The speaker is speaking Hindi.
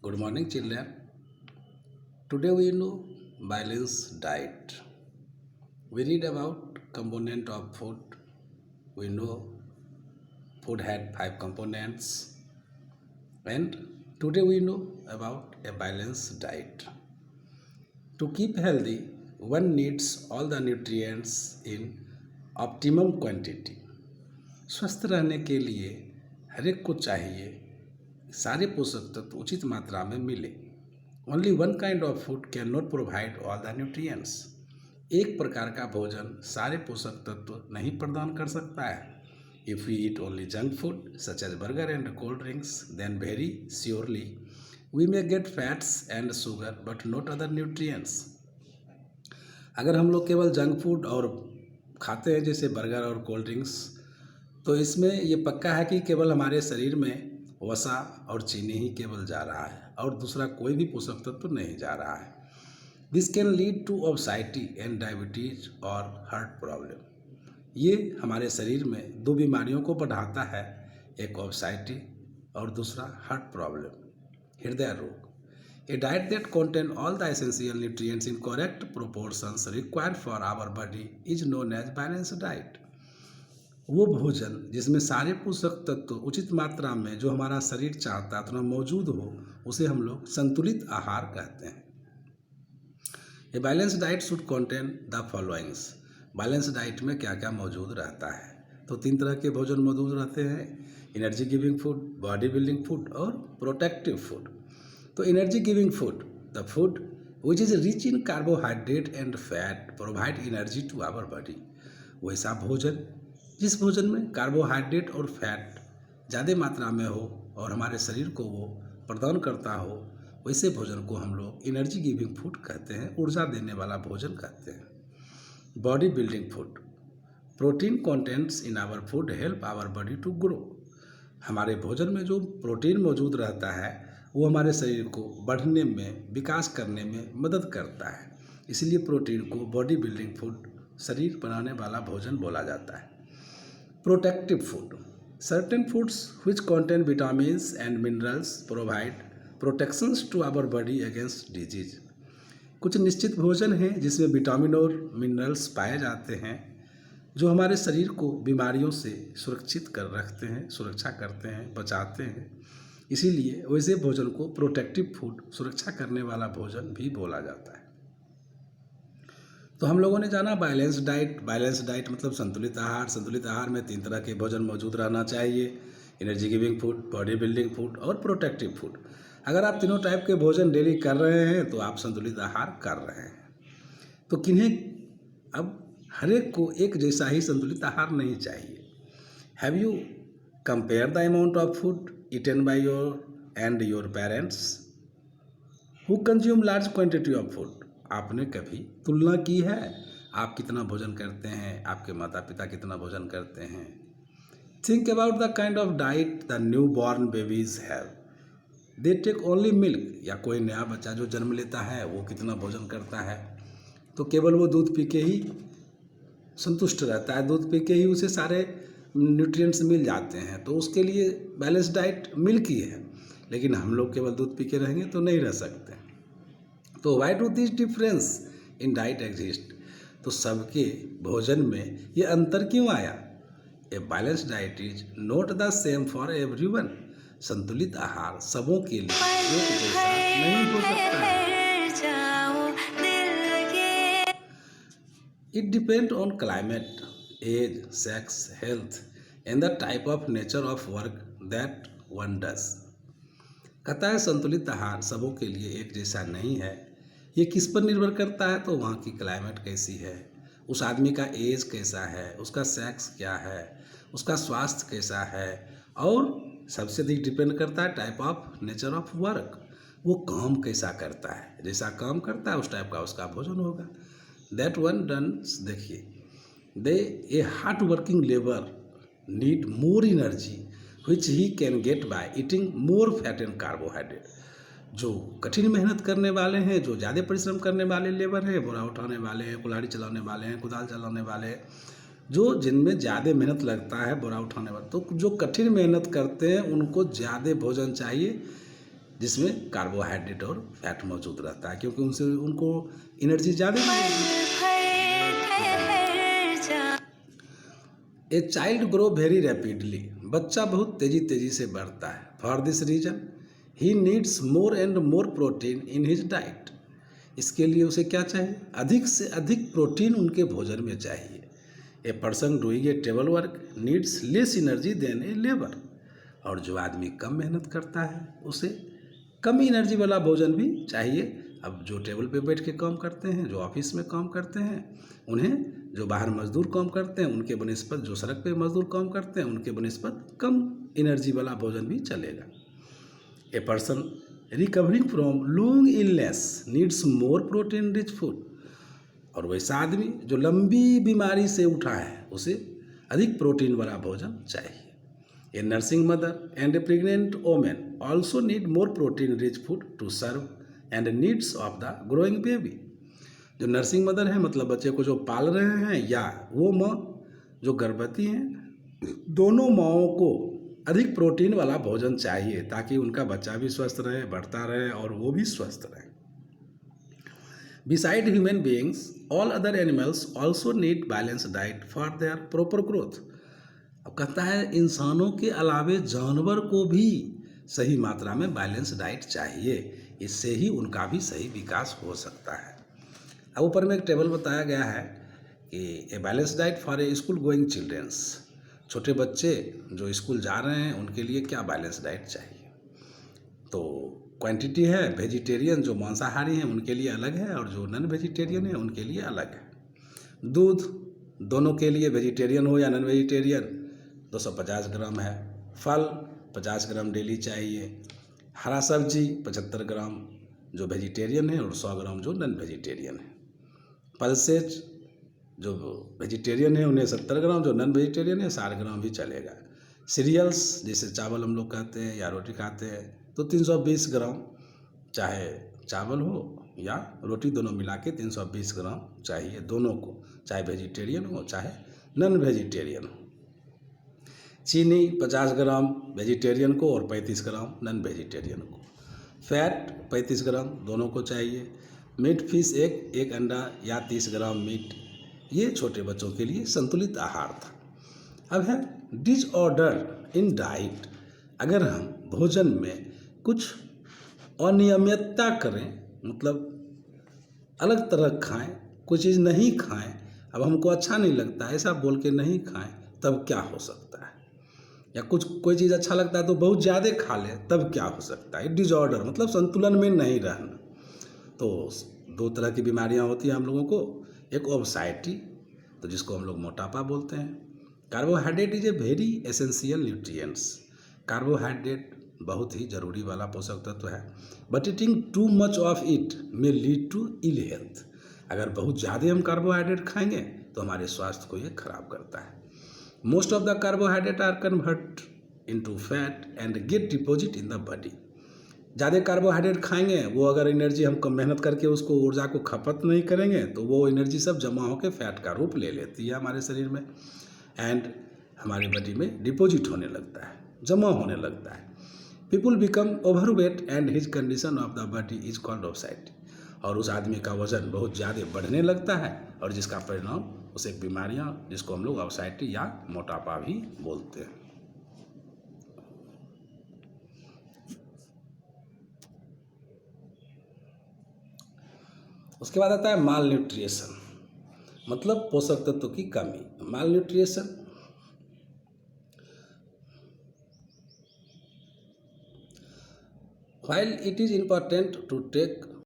Good morning, children. Today we know balanced diet. We read about component of food. We know food had 5 components, and today we know about a balanced diet. To keep healthy, one needs all the nutrients in optimum quantity. स्वस्थ रहने के लिए हर एक को चाहिए सारे पोषक तत्व उचित मात्रा में मिले। Only one kind of food can not provide all the nutrients. एक प्रकार का भोजन सारे पोषक तत्व नहीं प्रदान कर सकता है। If we eat only junk food such as burger and cold drinks then very surely we may get fats and sugar but not other nutrients. अगर हम लोग केवल जंक फूड और खाते हैं जैसे बर्गर और कोल्ड ड्रिंक्स, तो इसमें ये पक्का है कि केवल हमारे शरीर में वसा और चीनी ही केवल जा रहा है और दूसरा कोई भी पोषक तत्व नहीं जा रहा है। This can lead to obesity and diabetes और हार्ट प्रॉब्लम। ये हमारे शरीर में दो बीमारियों को बढ़ाता है, एक ओबेसिटी और दूसरा हार्ट प्रॉब्लम, हृदय रोग। A diet that contains all the essential nutrients in correct proportions required for our body is known as balanced diet. वो भोजन जिसमें सारे पोषक तत्व उचित मात्रा में जो हमारा शरीर चाहता है उतना मौजूद हो, उसे हम लोग संतुलित आहार कहते हैं। ए balance diet should contain the followings. Balance diet में क्या क्या मौजूद रहता है? तो 3 तरह के भोजन मौजूद रहते हैं: energy giving food, body building food और प्रोटेक्टिव फूड। तो energy giving food, the food which is rich in carbohydrate and fat provide energy to our body. वैसा भोजन जिस भोजन में कार्बोहाइड्रेट और फैट ज़्यादा मात्रा में हो और हमारे शरीर को वो प्रदान करता हो, वैसे भोजन को हम लोग एनर्जी गिविंग फूड कहते हैं, ऊर्जा देने वाला भोजन कहते हैं। Body building food, protein contents in our food help our body to grow. हमारे भोजन में जो प्रोटीन मौजूद रहता है वो हमारे शरीर को बढ़ने में, विकास करने में मदद करता है, इसलिए प्रोटीन को बॉडी बिल्डिंग फूड, शरीर बनाने वाला भोजन बोला जाता है। Protective food, certain foods which contain vitamins and minerals provide protections to our body against disease। कुछ निश्चित भोजन हैं जिसमें विटामिन और मिनरल्स पाए जाते हैं जो हमारे शरीर को बीमारियों से सुरक्षित कर रखते हैं, सुरक्षा करते हैं, बचाते हैं। इसीलिए वैसे भोजन को प्रोटेक्टिव फूड, सुरक्षा करने वाला भोजन भी बोला जाता है। तो हम लोगों ने जाना बैलेंस डाइट। बैलेंस डाइट मतलब संतुलित आहार। संतुलित आहार में 3 तरह के भोजन मौजूद रहना चाहिए: energy giving food, body building food और प्रोटेक्टिव फूड। अगर आप तीनों टाइप के भोजन डेली कर रहे हैं तो आप संतुलित आहार कर रहे हैं। तो किन्हें, अब हर एक को एक जैसा ही संतुलित आहार नहीं चाहिए। Have you compare the amount of food eaten by your and your parents who consume large quantity of food? आपने कभी तुलना की है? आप कितना भोजन करते हैं, आपके माता पिता कितना भोजन करते हैं? Think about the kind of diet the new born babies have. They take only milk. या कोई नया बच्चा जो जन्म लेता है वो कितना भोजन करता है? तो केवल वो दूध पी के ही संतुष्ट रहता है, दूध पी के ही उसे सारे न्यूट्रिएंट्स मिल जाते हैं, तो उसके लिए बैलेंस डाइट मिल्क ही है। लेकिन हम लोग केवल दूध पी के रहेंगे तो नहीं रह सकते। तो why do this difference in diet exist? तो सबके भोजन में ये अंतर क्यों आया? ए balance diet is not the same for everyone. संतुलित आहार सबों के लिए एक जैसा नहीं हो सकता है। It depend on climate, age, sex, health and the type of nature of work that one does. कहता है संतुलित आहार सबों के लिए एक जैसा नहीं है। ये किस पर निर्भर करता है? तो वहाँ की क्लाइमेट कैसी है, उस आदमी का एज कैसा है, उसका सेक्स क्या है, उसका स्वास्थ्य कैसा है, और सबसे अधिक डिपेंड करता है type of nature of work. वो काम कैसा करता है, जैसा काम करता है उस टाइप का उसका भोजन होगा। दैट वन डन्स, देखिए, they a hard working labour need more energy which he can get by eating more fat and carbohydrate। जो कठिन मेहनत करने वाले हैं, जो ज़्यादा परिश्रम करने वाले लेबर हैं, बोरा उठाने वाले हैं, कुल्हाड़ी चलाने वाले हैं, कुदाल चलाने वाले हैं, जो जिनमें ज़्यादा मेहनत लगता है, बोरा उठाने वाले, तो जो कठिन मेहनत करते हैं उनको ज़्यादा भोजन चाहिए जिसमें कार्बोहाइड्रेट और फैट मौजूद रहता है, क्योंकि उनसे उनको एनर्जी ज़्यादा मिलेगी। A child grow very rapidly, बच्चा बहुत तेजी से बढ़ता है। For this reason he needs more and more protein in his diet, इसके लिए उसे क्या चाहिए, अधिक से अधिक प्रोटीन उनके भोजन में चाहिए। A person doing a table work needs less energy than a labour, और जो आदमी कम मेहनत करता है उसे कम एनर्जी वाला भोजन भी चाहिए। अब जो टेबल पे बैठ के काम करते हैं, जो ऑफिस में काम करते हैं, उन्हें जो बाहर मजदूर काम करते हैं उनके बनिस्पत जो सड़क पे मजदूर काम करते हैं उनके बनिस्पत कम एनर्जी वाला भोजन भी चलेगा। A person recovering from long illness needs more protein rich food, और वैसा आदमी जो लंबी बीमारी से उठा है उसे अधिक प्रोटीन वाला भोजन चाहिए। A nursing mother and a pregnant women also need more protein rich food to serve and needs of the growing baby, जो नर्सिंग मदर है मतलब बच्चे को जो पाल रहे हैं या वो माँ जो गर्भवती हैं, दोनों माँओं को अधिक प्रोटीन वाला भोजन चाहिए ताकि उनका बच्चा भी स्वस्थ रहे, बढ़ता रहे और वो भी स्वस्थ रहे। Beside human beings, all other animals also need balanced diet for their proper growth. अब कहता है इंसानों के अलावे जानवर को भी सही मात्रा में बैलेंस डाइट चाहिए, इससे ही उनका भी सही विकास हो सकता है। अब ऊपर में एक टेबल बताया गया है कि a balance diet for a school going childrens, छोटे बच्चे जो स्कूल जा रहे हैं उनके लिए क्या बैलेंस डाइट चाहिए। तो क्वांटिटी है, वेजिटेरियन जो मांसाहारी हैं उनके लिए अलग है और जो नॉन वेजिटेरियन है उनके लिए अलग है। दूध दोनों के लिए, वेजिटेरियन हो या नॉन वेजिटेरियन, 250 ग्राम है। फल 50 ग्राम डेली चाहिए। हरा सब्जी 75 ग्राम जो वेजिटेरियन है और 100 ग्राम जो नॉन वेजिटेरियन है। पल्सेज जो वेजिटेरियन है उन्हें 70 ग्राम, जो नॉन वेजिटेरियन है 60 ग्राम भी चलेगा। सीरियल्स जैसे चावल हम लोग खाते हैं या रोटी खाते हैं तो 320 ग्राम, चाहे चावल हो या रोटी दोनों मिला के 320 ग्राम चाहिए दोनों को, चाहे वेजिटेरियन हो चाहे नॉन वेजिटेरियन हो। चीनी 50 ग्राम वेजिटेरियन को और 35 ग्राम नॉन वेजिटेरियन को। फैट 35 ग्राम दोनों को चाहिए। मीट फिश एक अंडा या 30 ग्राम मीट, ये छोटे बच्चों के लिए संतुलित आहार था। अब है डिसऑर्डर इन डाइट, अगर हम भोजन में कुछ अनियमितता करें, मतलब अलग तरह खाएं, कोई चीज़ नहीं खाएं, अब हमको अच्छा नहीं लगता ऐसा बोल के नहीं खाएं, तब क्या हो सकता है। या कोई चीज़ अच्छा लगता है तो बहुत ज़्यादा खा लें, तब क्या हो सकता है। डिसऑर्डर मतलब संतुलन में नहीं रहना। तो 2 तरह की बीमारियां होती हैं हम लोगों को, एक ओबेसिटी तो जिसको हम लोग मोटापा बोलते हैं। Carbohydrate is a very essential nutrients, carbohydrate बहुत ही जरूरी वाला पोषक तत्व है। But eating too much of it may lead to ill health, अगर बहुत ज़्यादा हम कार्बोहाइड्रेट खाएंगे तो हमारे स्वास्थ्य को ये खराब करता है। Most of the carbohydrate are convert into fat and get deposit in the body. ज़्यादा कार्बोहाइड्रेट खाएंगे, वो अगर एनर्जी हम कम मेहनत करके उसको ऊर्जा को खपत नहीं करेंगे तो वो एनर्जी सब जमा होकर फैट का रूप ले लेती है हमारे शरीर में एंड हमारी बॉडी में डिपॉजिट होने लगता है, जमा होने लगता है। People become overweight and his condition of the body is called obesity, और उस आदमी का वजन बहुत ज़्यादा बढ़ने लगता है और जिसका परिणाम उसे बीमारियां जिसको हम लोग ओबेसिटी या मोटापा भी बोलते हैं। उसके बाद आता है माल न्यूट्रिशन, मतलब पोषक तत्व की कमी। माल nutrition while it is important to take